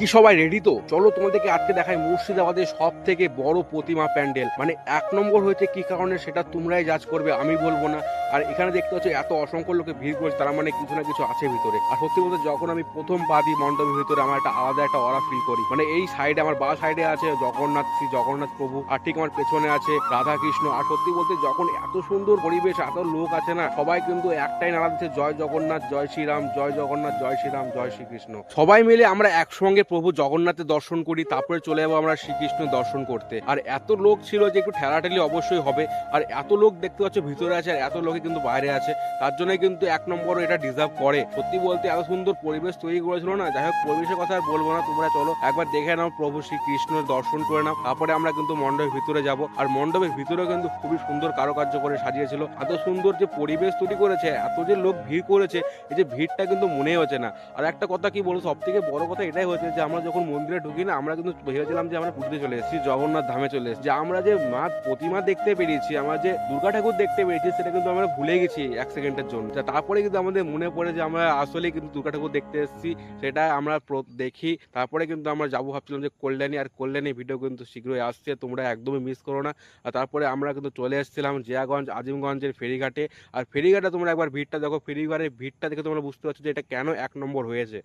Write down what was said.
কি সবাই রেডি তো? চলো তোমাদেরকে আজকে দেখাই মুর্শিদাবাদের সব থেকে বড় প্রতিমা প্যান্ডেল। মানে এক নম্বর হয়েছে কি কারণে সেটা তোমরাই জাজ করবে, আমি বলবো না। আর এখানে দেখতে হচ্ছে এত অসংখ্য লোকে ভিড় করছে, তার মানে কিছু না কিছু আছে ভিতরে। আর সত্যি বলতে যখন আমি প্রথম পা দিই মণ্ডপের ভিতরে, আমার একটা আলাদা একটা অরা ফিল করি। মানে এই সাইডে, আমার বা সাইডে আছে জগন্নাথ, শ্রী জগন্নাথ প্রভু, আর ঠিক আমার পেছনে আছে রাধা কৃষ্ণ। আর সত্যি বলতে যখন এত সুন্দর পরিবেশ, এত লোক আছে না, সবাই কিন্তু একটাই নারা দিচ্ছে, জয় জগন্নাথ, জয় শ্রীরাম, জয় জগন্নাথ, জয় শ্রীরাম, জয় শ্রীকৃষ্ণ। সবাই মিলে আমরা একসঙ্গে প্রভু জগন্নাথের দর্শন করি, তারপরে চলে যাবো আমরা শ্রীকৃষ্ণ দর্শন করতে। আর এত লোক ছিল যে একটু ঠেলাঠেলি অবশ্যই হবে। আর এত লোক দেখতে পাচ্ছ ভিতরে আছে, আর এত লোকে কিন্তু বাইরে আছে, তার জন্য কিন্তু এক নম্বর এটা ডিজার্ভ করে। সত্যি বলতে এত সুন্দর পরিবেশ তৈরি করেছিল না। যাই হোক, পরিবেশের কথা আর বলবো না, তোমরা চলো একবার দেখে নাও, প্রভু শ্রীকৃষ্ণের দর্শন করে নাও, তারপরে আমরা কিন্তু মণ্ডপের ভিতরে যাব। আর মণ্ডপের ভিতরে কিন্তু খুবই সুন্দর কারুকার্য করে সাজিয়েছিল। এত সুন্দর যে পরিবেশ তৈরি করেছে, এত যে লোক ভিড় করেছে, এই যে ভিড়টা কিন্তু মনেই হচ্ছে না। আর একটা কথা কি বলবো, সব থেকে বড় কথা এটাই হচ্ছে যে আমরা যখন মন্দিরে ঢুকি না, আমরা কিন্তু ভেবেছিলাম যে আমরা পুরীতে চলে এসেছি, জগন্নাথ ধামে চলে এসেছি। যে আমরা যে মা প্রতিমা দেখতে পেরেছি, আমরা যে দুর্গা ঠাকুর দেখতে পেরেছি, সেটা কিন্তু আমরা ভুলে গেছি এক সেকেন্ডের জন্য। তারপরে কিন্তু আমাদের মনে পড়ে যে আমরা আসলে কিন্তু দুর্গা ঠাকুর দেখতে এসেছি, সেটা আমরা দেখি। তারপরে কিন্তু আমরা যাবো ভাবছিলাম যে কল্যাণী, আর কল্যাণী ভিডিও কিন্তু শীঘ্রই আসছে, তোমরা একদমই মিস করো না। আর তারপরে আমরা কিন্তু চলে এসেছিলাম জিয়াগঞ্জ আজিমগঞ্জের ফেরিঘাটে। আর ফেরিঘাটে তোমরা একবার ভিড়টা দেখো, ফেরিঘাটের ভিড়টা দেখে তোমরা বুঝতে পারছো যে এটা কেন এক নম্বর হয়েছে।